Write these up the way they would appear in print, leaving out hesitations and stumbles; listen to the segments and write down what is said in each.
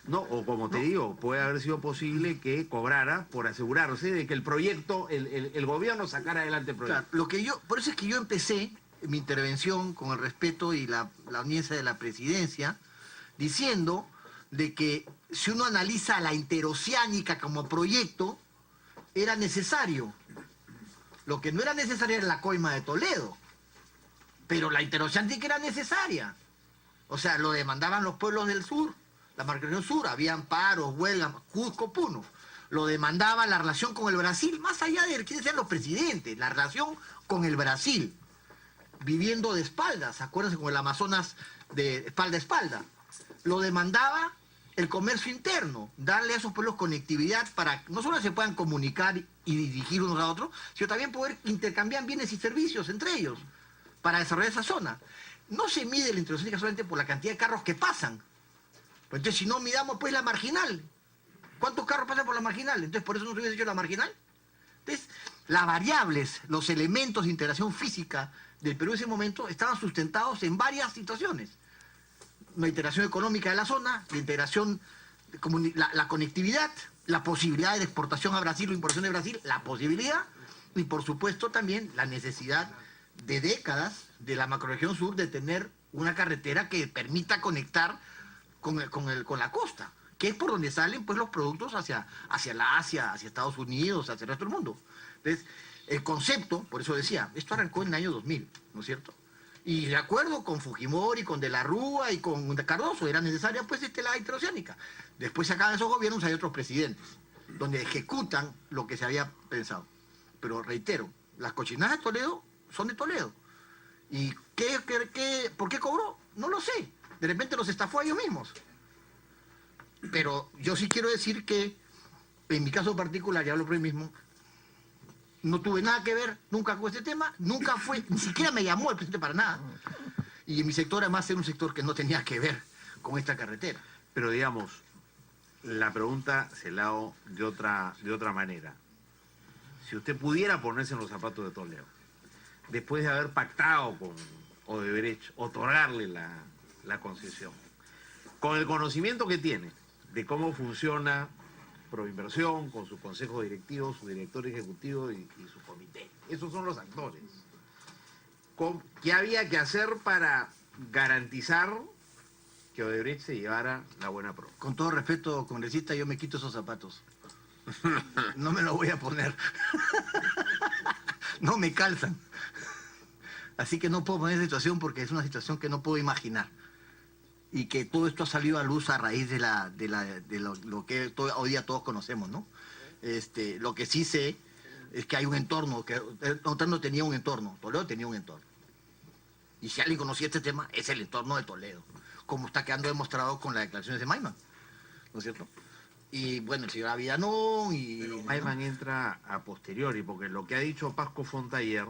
No, o como te ¿no? digo, puede haber sido posible que cobrara por asegurarse de que el proyecto, el gobierno sacara adelante el proyecto. Claro, por eso es que yo empecé mi intervención con el respeto y la audiencia de la presidencia, diciendo de que si uno analiza la interoceánica como proyecto, era necesario. Lo que no era necesario era la coima de Toledo, pero la interoceánica era necesaria. O sea, lo demandaban los pueblos del sur, la marcación sur, habían paros, huelgas, Cusco, Puno. Lo demandaba la relación con el Brasil, más allá de quiénes sean los presidentes, la relación con el Brasil, viviendo de espaldas, acuérdense con el Amazonas de espalda a espalda. Lo demandaba el comercio interno, darle a esos pueblos conectividad para que no solo se puedan comunicar y dirigir unos a otros, sino también poder intercambiar bienes y servicios entre ellos para desarrollar esa zona. No se mide la interoceánica solamente por la cantidad de carros que pasan. Pues entonces, si no midamos pues la marginal, ¿cuántos carros pasan por la marginal? Entonces, por eso no se hubiese hecho la marginal. Entonces, las variables, los elementos de integración física del Perú en ese momento estaban sustentados en varias situaciones. Una integración económica de la zona, la integración, la conectividad, la posibilidad de exportación a Brasil o importación de Brasil, la posibilidad, y por supuesto también la necesidad de décadas de la macrorregión sur de tener una carretera que permita conectar con la costa, que es por donde salen pues los productos hacia la Asia, hacia Estados Unidos, hacia el resto del mundo. Entonces, el concepto, por eso decía, esto arrancó en el año 2000, ¿no es cierto? Y de acuerdo con Fujimori, con De la Rúa y con Cardoso, era necesaria pues la interoceánica. Después se acaban esos gobiernos, hay otros presidentes, donde ejecutan lo que se había pensado. Pero reitero, las cochinadas de Toledo son de Toledo. ¿Y por qué cobró? No lo sé. De repente los estafó a ellos mismos. Pero yo sí quiero decir que, en mi caso particular, ya hablo por mí mismo, no tuve nada que ver nunca con este tema, nunca fue, ni siquiera me llamó el presidente para nada. Y en mi sector, además, era un sector que no tenía que ver con esta carretera. Pero digamos, la pregunta se la hago de otra manera. Si usted pudiera ponerse en los zapatos de Toledo, después de haber pactado con Odebrecht, otorgarle la concesión, con el conocimiento que tiene de cómo funciona Proinversión, con su consejo directivo, su director ejecutivo y su comité. Esos son los actores. ¿Qué había que hacer para garantizar que Odebrecht se llevara la buena prueba? Con todo respeto, congresista, yo me quito esos zapatos. No me los voy a poner. No me calzan. Así que no puedo poner esa situación porque es una situación que no puedo imaginar. Y que todo esto ha salido a luz a raíz de lo que hoy día todos conocemos, ¿no? Lo que sí sé es que hay un entorno, que Toledo tenía un entorno, Toledo tenía un entorno. Y si alguien conocía este tema, es el entorno de Toledo, como está quedando demostrado con las declaraciones de Maiman, ¿no es cierto? Y bueno, el señor Avidanón y... Pero Maiman entra a posteriori, porque lo que ha dicho Pasco Fontayer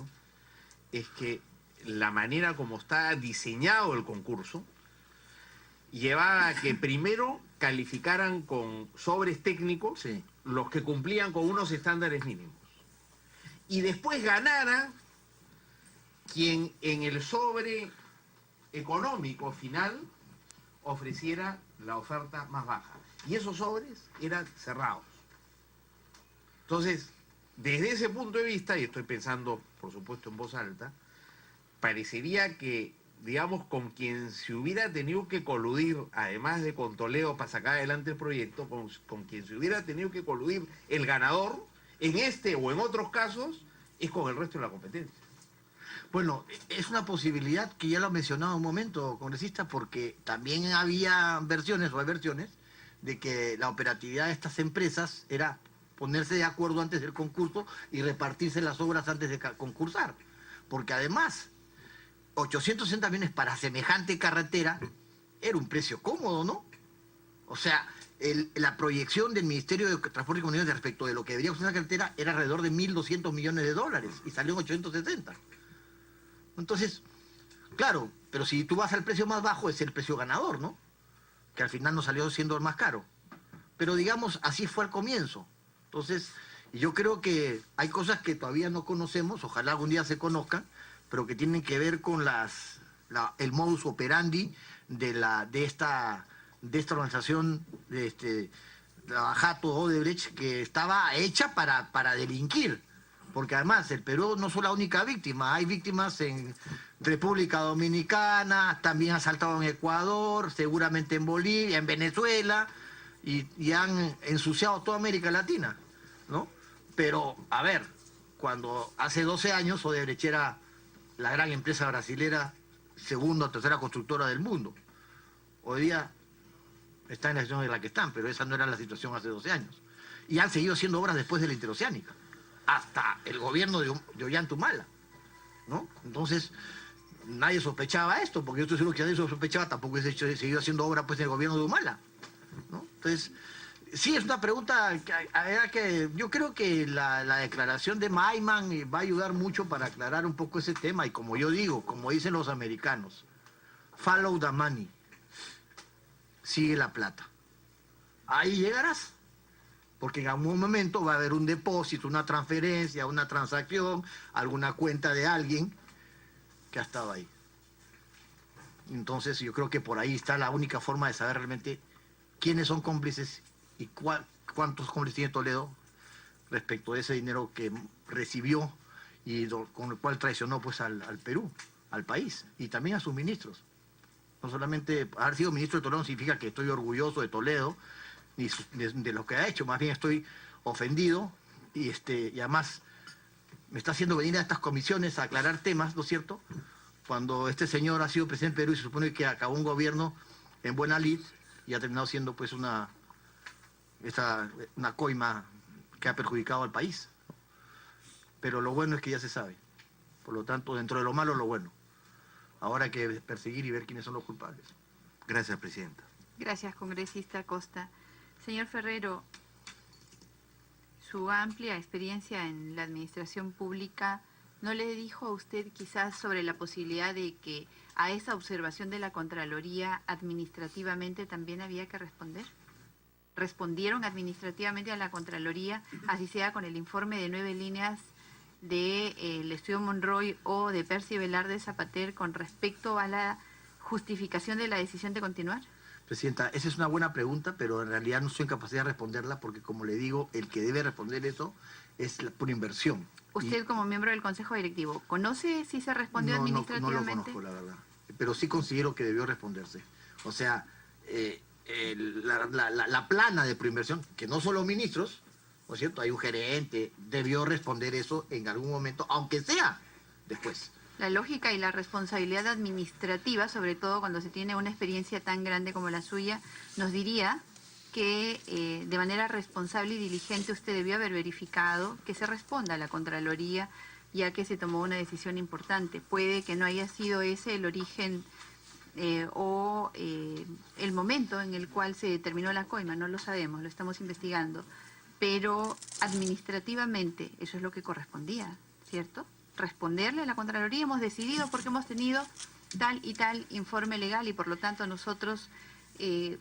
es que la manera como está diseñado el concurso llevaba a que primero calificaran con sobres técnicos los que cumplían con unos estándares mínimos. Y después ganara quien en el sobre económico final ofreciera la oferta más baja. Y esos sobres eran cerrados. Entonces, desde ese punto de vista, y estoy pensando, por supuesto, en voz alta, parecería que, digamos, con quien se hubiera tenido que coludir, además de con Toledo para sacar adelante el proyecto, con quien se hubiera tenido que coludir el ganador, en este o en otros casos, es con el resto de la competencia. Bueno, es una posibilidad que ya lo he mencionado un momento, congresista, porque también había versiones o hay versiones de que la operatividad de estas empresas era ponerse de acuerdo antes del concurso y repartirse las obras antes de concursar. Porque además, 860 millones para semejante carretera era un precio cómodo, ¿no? O sea, la proyección del Ministerio de Transporte y Comunicaciones respecto de lo que debería costar la carretera era alrededor de 1.200 millones de dólares y salió en 860. Entonces, claro, pero si tú vas al precio más bajo es el precio ganador, ¿no? Que al final no salió siendo el más caro. Pero digamos, así fue al comienzo. Entonces, yo creo que hay cosas que todavía no conocemos, ojalá algún día se conozcan, pero que tienen que ver con el modus operandi de de esta organización, la Jato Odebrecht, que estaba hecha para delinquir. Porque además el Perú no es la única víctima, hay víctimas en República Dominicana, también ha saltado en Ecuador, seguramente en Bolivia, en Venezuela, y han ensuciado toda América Latina, ¿no? Pero, a ver, cuando hace 12 años Odebrecht era la gran empresa brasilera, segunda o tercera constructora del mundo. Hoy día está en la situación en la que están, pero esa no era la situación hace 12 años. Y han seguido haciendo obras después de la interoceánica, hasta el gobierno de Ollanta-Humala, ¿no? Entonces, nadie sospechaba esto, porque yo estoy seguro que nadie sospechaba, tampoco se seguido haciendo obra pues en el gobierno de Humala, ¿no? Entonces, sí, es una pregunta que yo creo que la declaración de Maiman va a ayudar mucho para aclarar un poco ese tema, y como yo digo, como dicen los americanos, follow the money, sigue la plata. Ahí llegarás. Porque en algún momento va a haber un depósito, una transferencia, una transacción, alguna cuenta de alguien que ha estado ahí. Entonces yo creo que por ahí está la única forma de saber realmente quiénes son cómplices y cuántos cómplices tiene Toledo respecto de ese dinero que recibió y con el cual traicionó pues al Perú, al país, y también a sus ministros. No solamente haber sido ministro de Toledo no significa que estoy orgulloso de Toledo, ni de lo que ha hecho, más bien estoy ofendido y además me está haciendo venir a estas comisiones a aclarar temas, ¿no es cierto? Cuando este señor ha sido presidente del Perú y se supone que acabó un gobierno en buena lid y ha terminado siendo pues una coima que ha perjudicado al país. Pero lo bueno es que ya se sabe. Por lo tanto, dentro de lo malo, lo bueno. Ahora hay que perseguir y ver quiénes son los culpables. Gracias, Presidenta. Gracias, congresista Costa. Señor Ferrero, su amplia experiencia en la administración pública, ¿no le dijo a usted quizás sobre la posibilidad de que a esa observación de la Contraloría administrativamente también había que responder? ¿Respondieron administrativamente a la Contraloría, así sea con el informe de 9 líneas del estudio Monroy o de Percy Velarde Zapater con respecto a la justificación de la decisión de continuar? Presidenta, esa es una buena pregunta, pero en realidad no estoy en capacidad de responderla porque, como le digo, el que debe responder eso es por inversión. Usted, como miembro del Consejo Directivo, ¿conoce si se respondió administrativamente? No lo conozco, la verdad. Pero sí considero que debió responderse. O sea, la plana de proinversión, que no son los ministros, ¿no es cierto? Hay un gerente, debió responder eso en algún momento, aunque sea después. La lógica y la responsabilidad administrativa, sobre todo cuando se tiene una experiencia tan grande como la suya, nos diría que de manera responsable y diligente usted debió haber verificado que se responda a la Contraloría, ya que se tomó una decisión importante. Puede que no haya sido ese el origen o el momento en el cual se determinó la coima, no lo sabemos, lo estamos investigando, pero administrativamente eso es lo que correspondía, ¿cierto? Responderle a la Contraloría. Hemos decidido porque hemos tenido tal y tal informe legal y por lo tanto nosotros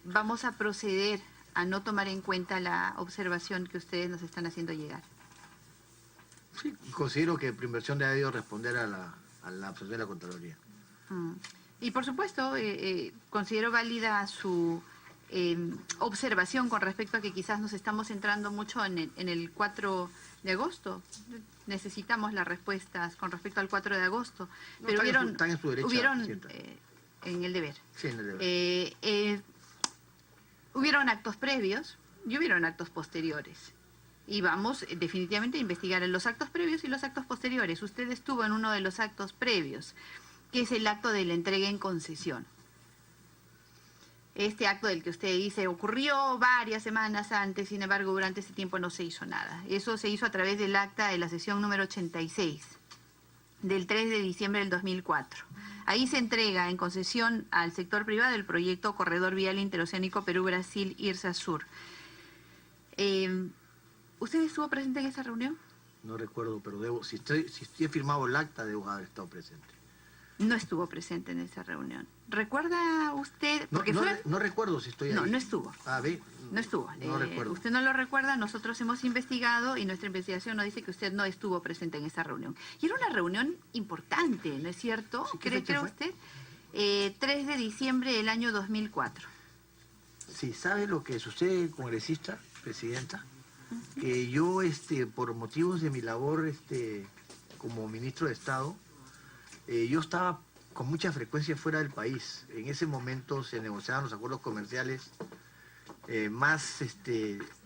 vamos a proceder a no tomar en cuenta la observación que ustedes nos están haciendo llegar. Sí, considero que Proinversión debe debido responder a la observación de la Contraloría. Y por supuesto, considero válida su observación con respecto a que quizás nos estamos centrando mucho en el 4 de agosto. Necesitamos las respuestas con respecto al 4 de agosto. No, pero están en su derecho, en el deber. Sí, en el deber. Hubieron actos previos y hubieron actos posteriores. Y vamos definitivamente a investigar en los actos previos y los actos posteriores. Usted estuvo en uno de los actos previos, que es el acto de la entrega en concesión. Este acto del que usted dice ocurrió varias semanas antes, sin embargo, durante ese tiempo no se hizo nada. Eso se hizo a través del acta de la sesión número 86, del 3 de diciembre del 2004. Ahí se entrega en concesión al sector privado el proyecto Corredor Vial Interoceánico Perú-Brasil Irsa Sur. ¿Usted estuvo presente en esa reunión? No recuerdo, pero si he firmado el acta, debo haber estado presente. No estuvo presente en esa reunión. ¿Recuerda usted? Porque no recuerdo si estoy ahí. No estuvo. ¿Ve? No estuvo. No recuerdo. Usted no lo recuerda, nosotros hemos investigado y nuestra investigación nos dice que usted no estuvo presente en esa reunión. Y era una reunión importante, ¿no es cierto? Sí, ¿Cree usted? 3 de diciembre del año 2004. Sí, ¿sabe lo que sucede, congresista, presidenta? Que yo, por motivos de mi labor como ministro de Estado, yo estaba con mucha frecuencia fuera del país. En ese momento se negociaban los acuerdos comerciales más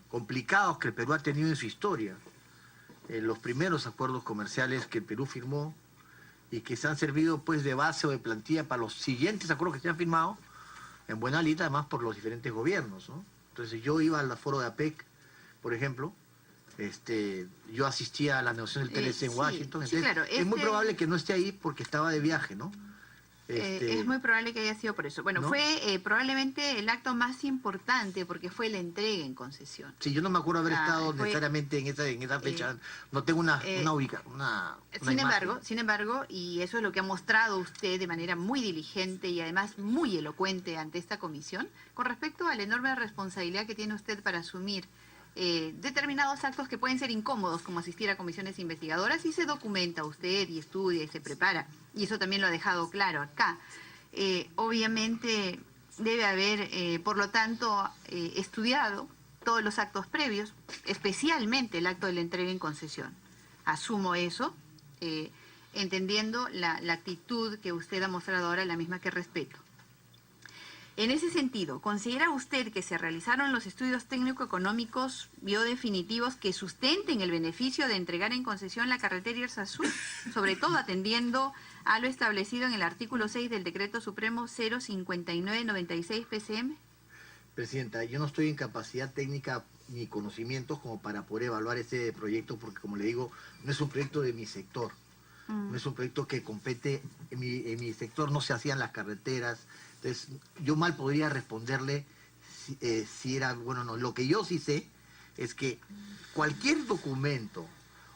complicados que el Perú ha tenido en su historia. Los primeros acuerdos comerciales que el Perú firmó y que se han servido pues de base o de plantilla para los siguientes acuerdos que se han firmado, en buena lista además por los diferentes gobiernos, ¿no? Entonces yo iba al foro de APEC, por ejemplo, yo asistía a la negociación del TLC en Washington, entonces claro, es muy probable que no esté ahí porque estaba de viaje, ¿no? Es muy probable que haya sido por eso. Bueno, ¿no? Fue probablemente el acto más importante porque fue la entrega en concesión. Sí, yo no me acuerdo haber estado fue, necesariamente en esa fecha, no tengo una sin embargo, y eso es lo que ha mostrado usted de manera muy diligente y además muy elocuente ante esta comisión, con respecto a la enorme responsabilidad que tiene usted para asumir determinados actos que pueden ser incómodos, como asistir a comisiones investigadoras, y se documenta usted y estudia y se prepara, y eso también lo ha dejado claro acá. Obviamente debe haber, por lo tanto, estudiado todos los actos previos, especialmente el acto de la entrega en concesión. Asumo eso, entendiendo la actitud que usted ha mostrado ahora, la misma que respeto. En ese sentido, ¿considera usted que se realizaron los estudios técnico-económicos biodefinitivos que sustenten el beneficio de entregar en concesión la carretera Irzazú, sobre todo atendiendo a lo establecido en el artículo 6 del Decreto Supremo 05996 PCM? Presidenta, yo no estoy en capacidad técnica ni conocimientos como para poder evaluar este proyecto, porque como le digo, no es un proyecto de mi sector, no es un proyecto que compete, en mi sector no se hacían las carreteras. Entonces, yo mal podría responderle si era bueno o no. Lo que yo sí sé es que cualquier documento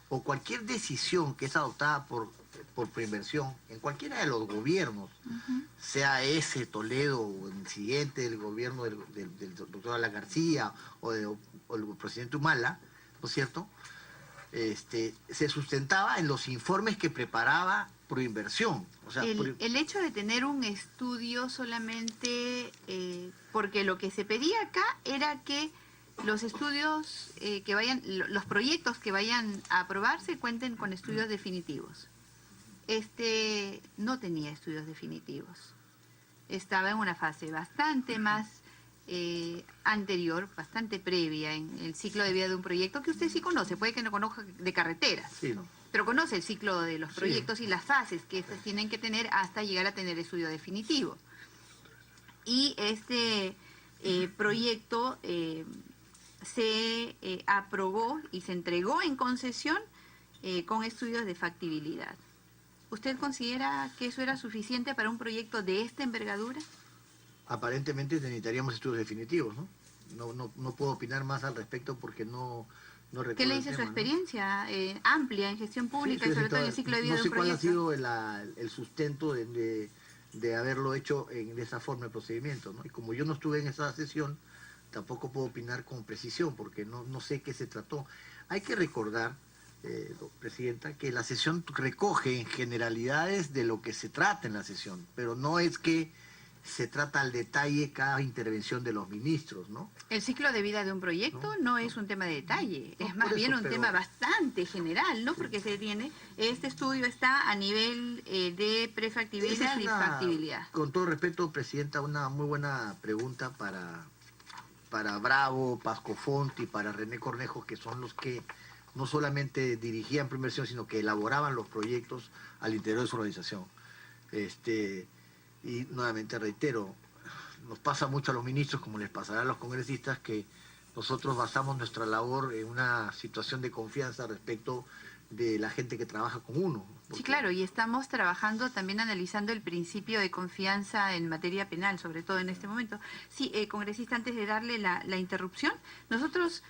o cualquier decisión que es adoptada por preinversión en cualquiera de los gobiernos, sea ese Toledo o el siguiente, el gobierno del doctor Alan García o el presidente Humala, ¿no es cierto?, se sustentaba en los informes que preparaba Proinversión. O sea, el hecho de tener un estudio solamente, porque lo que se pedía acá era que los estudios los proyectos que vayan a aprobarse cuenten con estudios definitivos. No tenía estudios definitivos. Estaba en una fase bastante más anterior, bastante previa en el ciclo de vida de un proyecto que usted sí conoce, puede que no conozca de carreteras, sí, ¿no?, pero conoce el ciclo de los proyectos y las fases que estos tienen que tener hasta llegar a tener estudio definitivo. Y este proyecto se aprobó y se entregó en concesión con estudios de factibilidad. ¿Usted considera que eso era suficiente para un proyecto de esta envergadura? Aparentemente necesitaríamos estudios definitivos, ¿no? No puedo opinar más al respecto porque no recuerdo. ¿Qué le dice su experiencia amplia en gestión pública y sobre todo en el ciclo de vida de un proyecto? No sé cuál ha sido el sustento de haberlo hecho de esa forma de procedimiento, ¿no? Y como yo no estuve en esa sesión, tampoco puedo opinar con precisión porque no sé qué se trató. Hay que recordar, Presidenta, que la sesión recoge en generalidades de lo que se trata en la sesión, pero no es que se trata al detalle cada intervención de los ministros, ¿no? El ciclo de vida de un proyecto no es un tema de detalle, es más bien un tema bastante general, ¿no? Porque este estudio está a nivel de prefactibilidad y factibilidad. Con todo respeto, Presidenta, una muy buena pregunta para Bravo, Pasco Fonti, para René Cornejo, que son los que no solamente dirigían Proinversión, sino que elaboraban los proyectos al interior de su organización. Y nuevamente reitero, nos pasa mucho a los ministros, como les pasará a los congresistas, que nosotros basamos nuestra labor en una situación de confianza respecto de la gente que trabaja con uno. Sí, claro, y estamos trabajando también analizando el principio de confianza en materia penal, sobre todo en este momento. Sí, congresista, antes de darle la interrupción, nosotros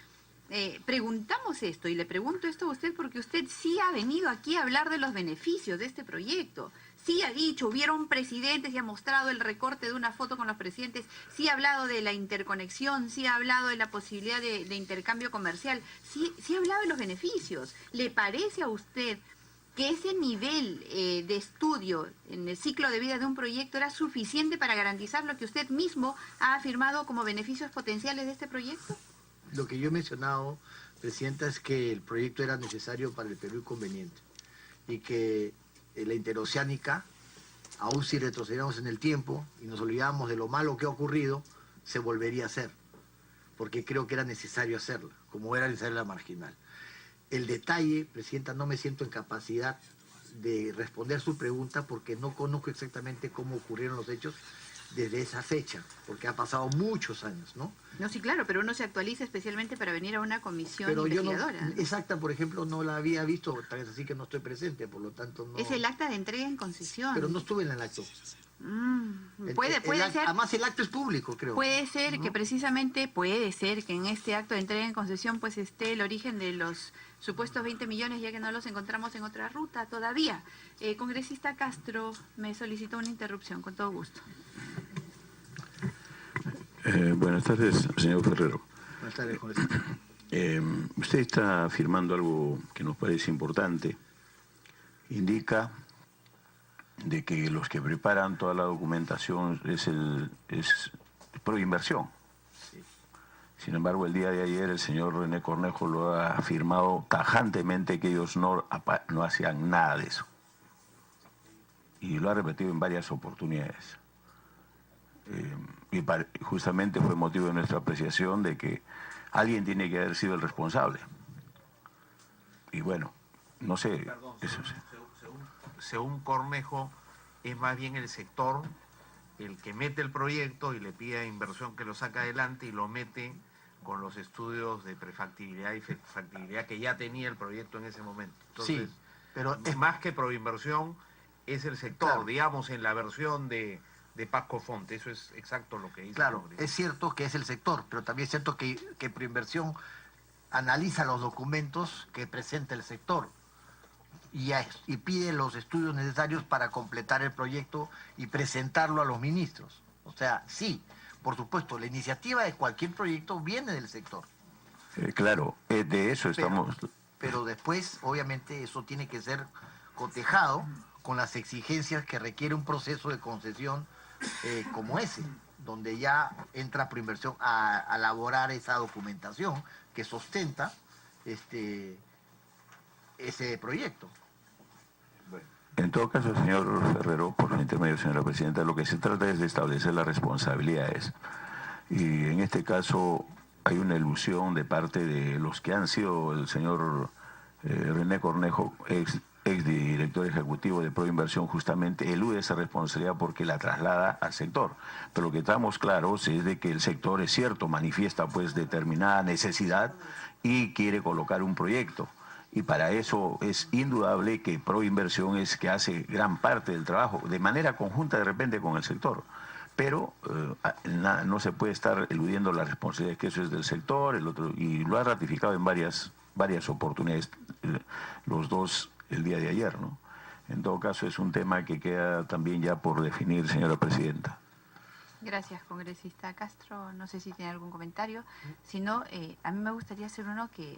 preguntamos esto, y le pregunto esto a usted porque usted sí ha venido aquí a hablar de los beneficios de este proyecto. Sí ha dicho, hubieron presidentes y ha mostrado el recorte de una foto con los presidentes, sí ha hablado de la interconexión, sí ha hablado de la posibilidad de intercambio comercial, sí ha hablado de los beneficios. ¿Le parece a usted que ese nivel de estudio en el ciclo de vida de un proyecto era suficiente para garantizar lo que usted mismo ha afirmado como beneficios potenciales de este proyecto? Lo que yo he mencionado, Presidenta, es que el proyecto era necesario para el Perú y conveniente. Y que la interoceánica, aún si retrocediéramos en el tiempo y nos olvidamos de lo malo que ha ocurrido, se volvería a hacer. Porque creo que era necesario hacerla, como era necesaria la marginal. El detalle, Presidenta, no me siento en capacidad de responder su pregunta porque no conozco exactamente cómo ocurrieron los hechos desde esa fecha, porque ha pasado muchos años, ¿no? No, sí, claro, pero uno se actualiza especialmente para venir a una comisión Pero yo no, investigadora. exacta, por ejemplo, no la había visto, tal vez así que no estoy presente, por lo tanto no... Es el acta de entrega en concesión. Pero no estuve en el acto. Puede ser. Además el acto es público, creo. Puede ser que precisamente, puede ser que en este acto de entrega en concesión pues esté el origen de los supuestos 20 millones, ya que no los encontramos en otra ruta todavía. Congresista Castro me solicitó una interrupción, con todo gusto. Buenas tardes, señor Ferrero. Buenas tardes, congresista. Usted está afirmando algo que nos parece importante. Indica de que los que preparan toda la documentación es Proinversión. Sí. Sin embargo, el día de ayer el señor René Cornejo lo ha afirmado tajantemente que ellos no hacían nada de eso. Y lo ha repetido en varias oportunidades. Y justamente fue motivo de nuestra apreciación de que alguien tiene que haber sido el responsable. Y bueno, no sé. Perdón, eso sí. según Cornejo, es más bien el sector el que mete el proyecto y le pide a Inversión que lo saque adelante y lo mete con los estudios de prefactibilidad y factibilidad que ya tenía el proyecto en ese momento. Entonces, Sí, pero es más que Proinversión, es el sector, claro, digamos, en la versión de Pasco Fonte. Eso es exacto lo que dice. claro, es cierto que es el sector, pero también es cierto que Proinversión analiza los documentos que presenta el sector y pide los estudios necesarios para completar el proyecto y presentarlo a los ministros. O sea, sí, por supuesto, la iniciativa de cualquier proyecto viene del sector. Claro, de eso estamos... Pero después, obviamente, eso tiene que ser cotejado con las exigencias que requiere un proceso de concesión como ese, donde ya entra Proinversión a elaborar esa documentación que sustenta ese proyecto. En todo caso, señor Ferrero, por el intermedio, señora presidenta, lo que se trata es de establecer las responsabilidades. Y en este caso hay una ilusión de parte de los que han sido el señor René Cornejo, ex director ejecutivo de Proinversión, justamente elude esa responsabilidad porque la traslada al sector. Pero lo que estamos claros es de que el sector, es cierto, manifiesta pues determinada necesidad y quiere colocar un proyecto. Y para eso es indudable que Proinversión es que hace gran parte del trabajo, de manera conjunta de repente con el sector. Pero no se puede estar eludiendo la responsabilidad, que eso es del sector, el otro, y lo ha ratificado en varias oportunidades, los dos el día de ayer, ¿no? En todo caso es un tema que queda también ya por definir, señora presidenta. Gracias, congresista Castro. No sé si tiene algún comentario. Si no, a mí me gustaría hacer uno que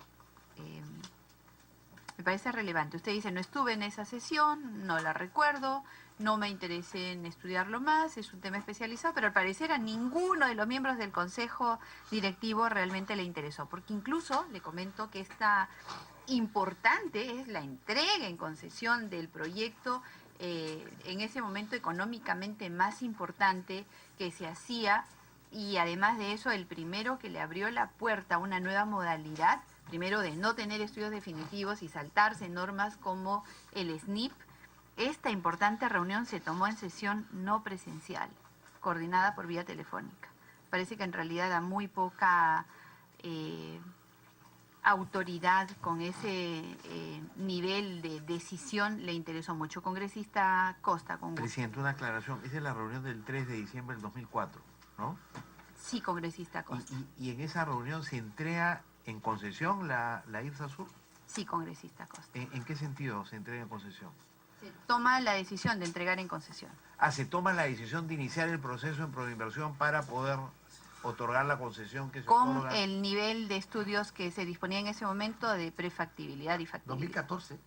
me parece relevante. Usted dice, no estuve en esa sesión, no la recuerdo, no me interesé en estudiarlo más, es un tema especializado, pero al parecer a ninguno de los miembros del Consejo Directivo realmente le interesó, porque incluso le comento que esta importante es la entrega en concesión del proyecto en ese momento económicamente más importante que se hacía, y además de eso el primero que le abrió la puerta a una nueva modalidad, primero de no tener estudios definitivos y saltarse normas como el SNIP. Esta importante reunión se tomó en sesión no presencial, coordinada por vía telefónica. Parece que en realidad da muy poca autoridad con ese nivel de decisión, le interesó mucho. Congresista Costa, con gusto. Presidente, una aclaración. Esa es la reunión del 3 de diciembre del 2004, ¿no? Sí, congresista Costa. ¿Y en esa reunión se entrega en concesión la IRSA Sur? Sí, congresista Costa. ¿En qué sentido se entrega en concesión? Se toma la decisión de entregar en concesión. Se toma la decisión de iniciar el proceso en Proinversión para poder otorgar la concesión que se con otorga. El nivel de estudios que se disponía en ese momento de prefactibilidad y factibilidad. 2014.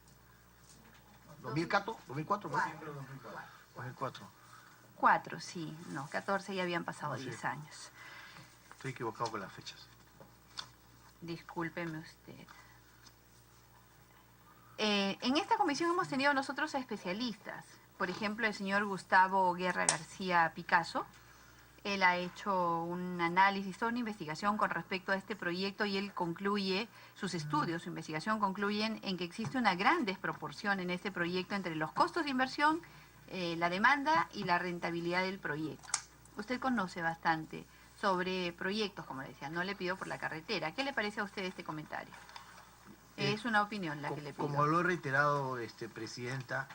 2004, 2004, ¿no? 2004. 4, sí, no, 14 ya habían pasado Ah, sí. 10 años. Estoy equivocado con las fechas. Discúlpeme usted. En esta comisión hemos tenido nosotros a especialistas. Por ejemplo, el señor Gustavo Guerra García Picasso. Él ha hecho un análisis, toda una investigación con respecto a este proyecto y él concluye, sus estudios, su investigación concluyen en que existe una gran desproporción en este proyecto entre los costos de inversión, la demanda y la rentabilidad del proyecto. Usted conoce bastante sobre proyectos, como le decía, no le pido por la carretera. ¿Qué le parece a usted este comentario? Es una opinión la que le pido. Como lo he reiterado, Presidenta,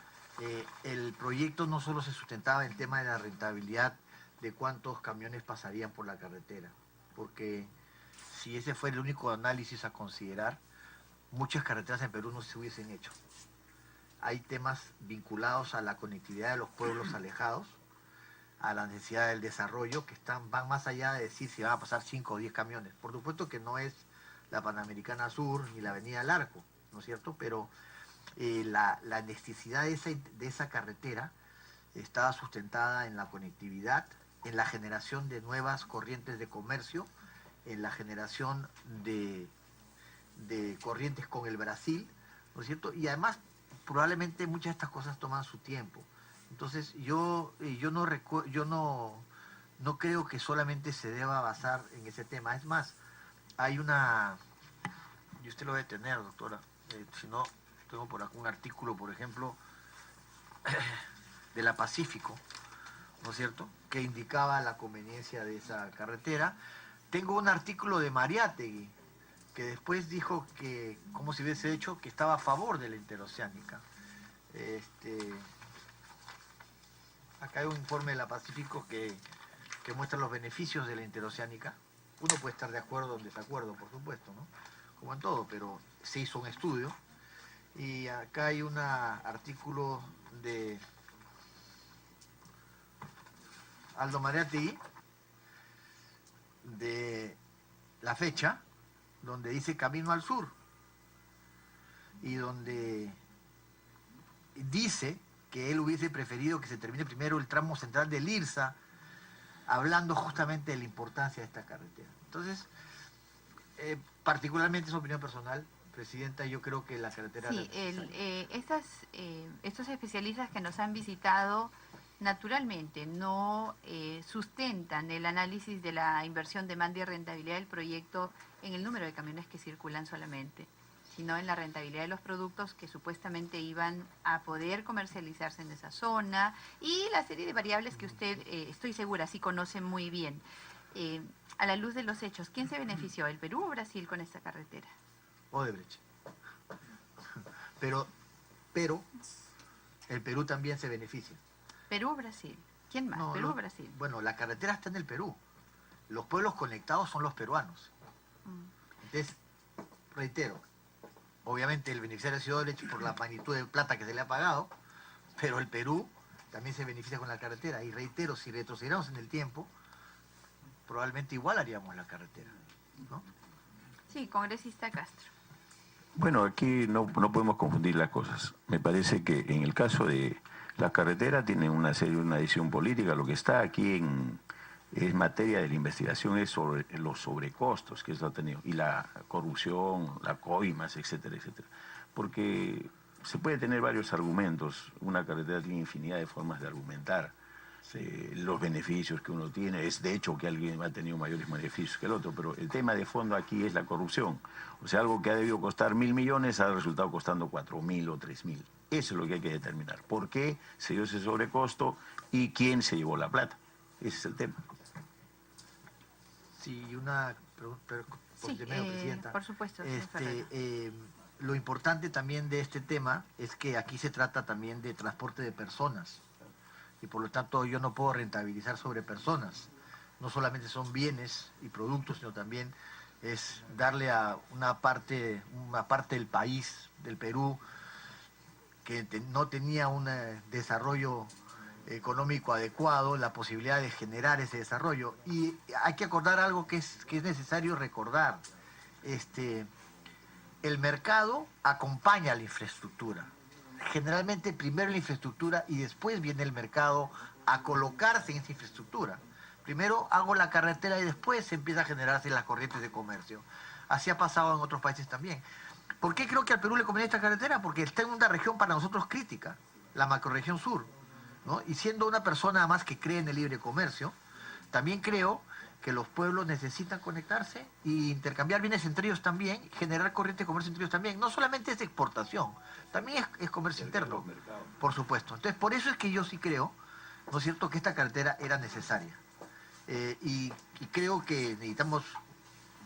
el proyecto no solo se sustentaba en el tema de la rentabilidad de cuántos camiones pasarían por la carretera, porque si ese fue el único análisis a considerar, muchas carreteras en Perú no se hubiesen hecho. Hay temas vinculados a la conectividad de los pueblos alejados, a la necesidad del desarrollo, que van más allá de decir si van a pasar 5 o 10 camiones. Por supuesto que no es la Panamericana Sur ni la Avenida del Arco, ¿no es cierto? Pero la necesidad de esa carretera estaba sustentada en la conectividad, en la generación de nuevas corrientes de comercio, en la generación de corrientes con el Brasil, ¿no es cierto? Y además, probablemente muchas de estas cosas toman su tiempo. Entonces, yo no creo que solamente se deba basar en ese tema. Es más, hay una... Y usted lo debe tener, doctora. Si no, tengo por acá un artículo, por ejemplo, de la Pacífico, ¿no es cierto?, que indicaba la conveniencia de esa carretera. Tengo un artículo de Mariátegui, que después dijo que, como si hubiese hecho, que estaba a favor de la interoceánica. Acá hay un informe de la Pacífico que muestra los beneficios de la interoceánica. Uno puede estar de acuerdo o en desacuerdo, por supuesto, ¿no?, como en todo, pero se hizo un estudio. Y acá hay un artículo de Aldo Mariátegui, de la fecha, donde dice Camino al Sur, y donde dice que él hubiese preferido que se termine primero el tramo central del IRSA, hablando justamente de la importancia de esta carretera. Entonces, particularmente es una opinión personal, Presidenta, yo creo que la carretera... Sí, estos especialistas que nos han visitado naturalmente no sustentan el análisis de la inversión, demanda y rentabilidad del proyecto en el número de camiones que circulan solamente, sino en la rentabilidad de los productos que supuestamente iban a poder comercializarse en esa zona y la serie de variables que usted, estoy segura, sí conoce muy bien. A la luz de los hechos, ¿quién se benefició, el Perú o Brasil, con esta carretera? Odebrecht. Pero el Perú también se beneficia. ¿Perú o Brasil? ¿Quién más? No, ¿Perú o Brasil? Bueno, la carretera está en el Perú. Los pueblos conectados son los peruanos. Entonces, reitero, obviamente el beneficiario ha sido Odebrecht por la magnitud de plata que se le ha pagado, pero el Perú también se beneficia con la carretera. Y reitero, si retrocediéramos en el tiempo, probablemente igual haríamos la carretera, ¿no? Sí, congresista Castro. Bueno, aquí no podemos confundir las cosas. Me parece que en el caso de la carretera tiene una decisión política. Lo que está aquí es materia de la investigación, es sobre los sobrecostos que eso ha tenido y la corrupción, la coimas, etcétera, etcétera. Porque se puede tener varios argumentos. Una carretera tiene infinidad de formas de argumentar los beneficios que uno tiene. Es de hecho que alguien ha tenido mayores beneficios que el otro, pero el tema de fondo aquí es la corrupción. O sea, algo que ha debido costar 1.000 millones ha resultado costando 4.000 o 3.000. Eso es lo que hay que determinar. ¿Por qué se dio ese sobrecosto y quién se llevó la plata? Ese es el tema. Sí, una pregunta, Sí, Presidenta. por supuesto. Lo importante también de este tema es que aquí se trata también de transporte de personas y por lo tanto yo no puedo rentabilizar sobre personas. No solamente son bienes y productos, sino también es darle a una parte del país, del Perú, que no tenía un desarrollo económico adecuado, la posibilidad de generar ese desarrollo. Y hay que acordar algo que es necesario recordar. El mercado acompaña a la infraestructura. generalmente primero la infraestructura y después viene el mercado a colocarse en esa infraestructura. Primero hago la carretera y después empieza a generarse las corrientes de comercio. Así ha pasado en otros países también. ¿Por qué creo que al Perú le conviene esta carretera? Porque está en una región para nosotros crítica, la macrorregión sur, ¿no? Y siendo una persona además que cree en el libre comercio, también creo que los pueblos necesitan conectarse e intercambiar bienes entre ellos también, generar corriente de comercio entre ellos también. No solamente es exportación, también es comercio interno, por supuesto. Entonces, por eso es que yo sí creo, ¿no es cierto?, que esta carretera era necesaria. Y creo que necesitamos,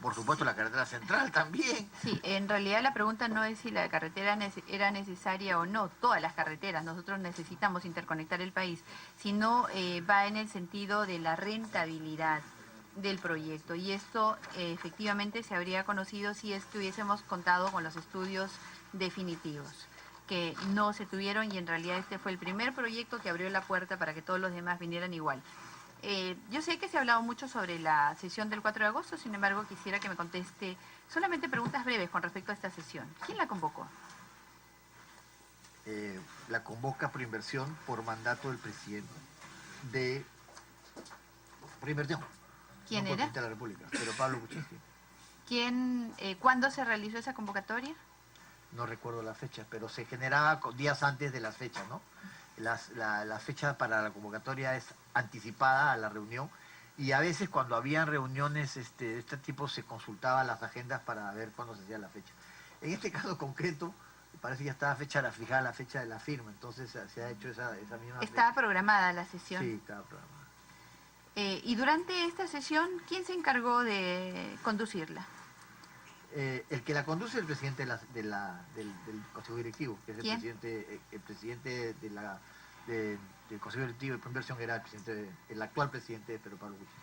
por supuesto, la carretera central también. Sí, en realidad la pregunta no es si la carretera era necesaria o no, todas las carreteras, nosotros necesitamos interconectar el país, sino va en el sentido de la rentabilidad del proyecto, y esto efectivamente se habría conocido si es que hubiésemos contado con los estudios definitivos, que no se tuvieron, y en realidad este fue el primer proyecto que abrió la puerta para que todos los demás vinieran igual. Yo sé que se ha hablado mucho sobre la sesión del 4 de agosto, sin embargo quisiera que me conteste solamente preguntas breves con respecto a esta sesión. ¿Quién la convocó? La convoca Proinversión por mandato del presidente de Proinversión. ¿Quién no por era? presidente de la República, pero Pablo Kuczynski. ¿Cuándo se realizó esa convocatoria? No recuerdo la fecha, pero se generaba días antes de las fechas, ¿no? La fecha para la convocatoria es anticipada a la reunión, y a veces cuando habían reuniones de este tipo se consultaba las agendas para ver cuándo se hacía la fecha. En este caso concreto, parece que ya estaba fijada la fecha de la firma, entonces se ha hecho esa misma ¿Estaba fecha. programada la sesión? Sí, estaba programada. Y durante esta sesión, ¿quién se encargó de conducirla? El que la conduce es el presidente del Consejo Directivo, que es ¿Quién? el presidente del Consejo Directivo de Proinversión, era el actual presidente, pero Pablo Kuczynski.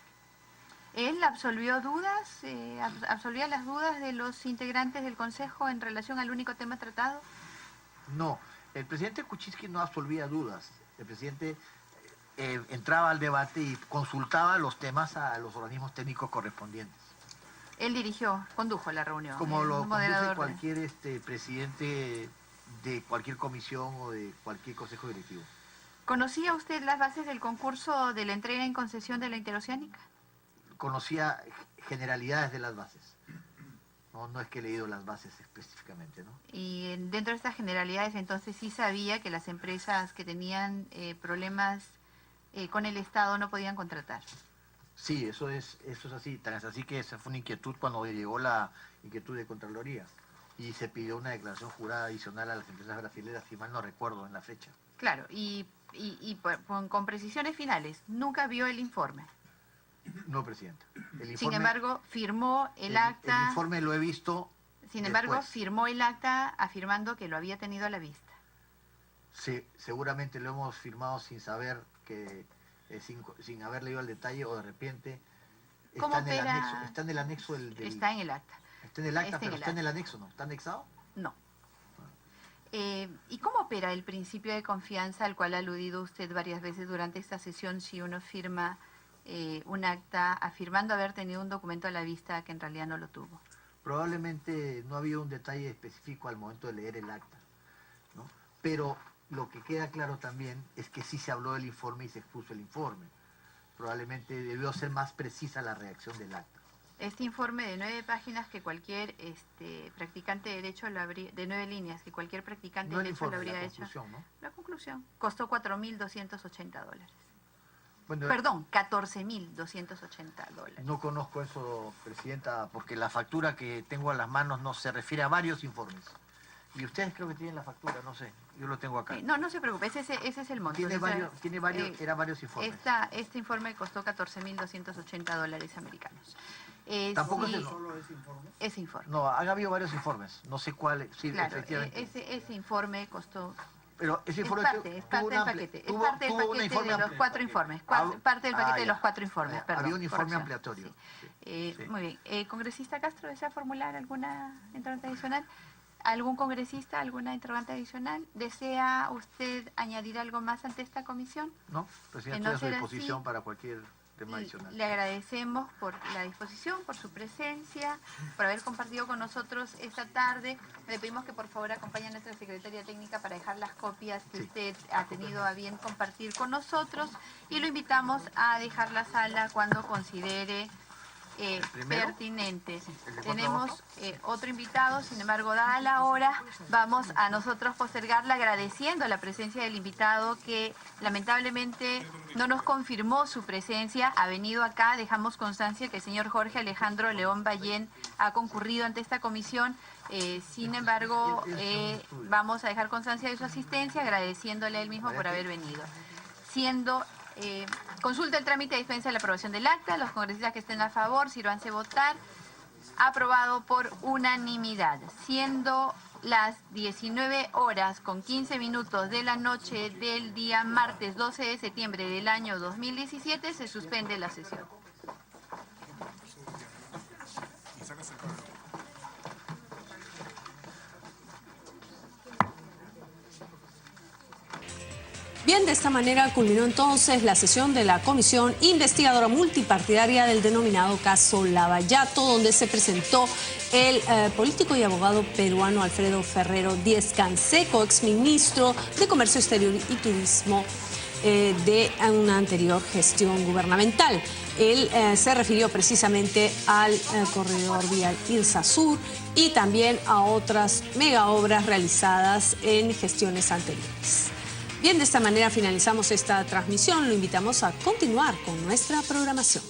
¿Él absolvió dudas, absolvía las dudas de los integrantes del Consejo en relación al único tema tratado? No, el presidente Kuczynski no absolvía dudas. El presidente entraba al debate y consultaba los temas a los organismos técnicos correspondientes. Él condujo la reunión. Como el lo conduce moderador cualquier presidente de cualquier comisión o de cualquier consejo directivo. ¿Conocía usted las bases del concurso de la entrega en concesión de la Interoceánica? Conocía generalidades de las bases. No es que he leído las bases específicamente, ¿no? Y dentro de estas generalidades, entonces sí sabía que las empresas que tenían problemas con el Estado no podían contratar. Sí, eso es así. Tan es así que esa fue una inquietud cuando llegó la inquietud de Contraloría. Y se pidió una declaración jurada adicional a las empresas brasileñas, si mal no recuerdo en la fecha. Claro, y con precisiones finales, nunca vio el informe. No, presidente. Sin embargo, firmó el acta. El informe lo he visto. Sin embargo, después. firmó el acta afirmando que lo había tenido a la vista. Sí, seguramente lo hemos firmado sin saber sin haber leído el detalle, o de repente ¿Cómo está en el opera? anexo del Está en el acta. Está en el acta, Está en pero el está en acta. el anexo, ¿no? ¿Está anexado? No. ¿Y cómo opera el principio de confianza al cual ha aludido usted varias veces durante esta sesión si uno firma un acta afirmando haber tenido un documento a la vista que en realidad no lo tuvo? Probablemente no había un detalle específico al momento de leer el acta, ¿no? Pero lo que queda claro también es que sí se habló del informe y se expuso el informe. Probablemente debió ser más precisa la reacción del acta. Este informe de 9 páginas que cualquier practicante de derecho de 9 líneas que cualquier practicante No de el derecho lo informe, habría la hecho. conclusión, ¿no? La conclusión costó $4.280. Bueno, Perdón, $14.280. no conozco eso, presidenta, porque la factura que tengo a las manos no se refiere a varios informes. Y ustedes creo que tienen la factura, no sé, yo lo tengo acá. No se preocupe, ese es el monto. Tiene varios, eran varios informes. Este informe costó $14.280 americanos. Tampoco sí, es solo ese informe. Ese informe. No, ha habido varios informes, no sé cuál, sí, Claro, efectivamente. ese informe costó... Pero ese informe es parte del paquete. Es parte del paquete de los 4 informes. Parte del paquete de los 4 informes, perdón. Había un informe corrección. ampliatorio. Sí. Sí. Muy bien. Congresista Castro, ¿desea formular alguna interrogante adicional? ¿Algún congresista, alguna interrogante adicional? ¿Desea usted añadir algo más ante esta comisión? No, presidente, no estoy a su ser disposición así, para cualquier... tema adicional. Le agradecemos por la disposición, por su presencia, por haber compartido con nosotros esta tarde. Le pedimos que por favor acompañe a nuestra secretaria técnica para dejar las copias que usted ha tenido a bien compartir con nosotros, y lo invitamos a dejar la sala cuando considere pertinente. Tenemos otro invitado, sin embargo, dada la hora, vamos a nosotros postergarla agradeciendo la presencia del invitado que lamentablemente no nos confirmó su presencia. Ha venido acá, dejamos constancia que el señor Jorge Alejandro León Ballén ha concurrido ante esta comisión. Sin embargo, vamos a dejar constancia de su asistencia, agradeciéndole a él mismo por haber venido. Consulta el trámite de dispensa de la aprobación del acta. Los congresistas que estén a favor, sírvanse votar. Aprobado por unanimidad. Siendo las 19:15 de la noche del día martes 12 de septiembre del año 2017, se suspende la sesión. Bien, de esta manera culminó entonces la sesión de la Comisión Investigadora Multipartidaria del denominado caso Lavallato, donde se presentó el político y abogado peruano Alfredo Ferrero Díez-Canseco, exministro de Comercio Exterior y Turismo de una anterior gestión gubernamental. Él se refirió precisamente al corredor vial Irsa Sur y también a otras megaobras realizadas en gestiones anteriores. Bien, de esta manera finalizamos esta transmisión. Lo invitamos a continuar con nuestra programación.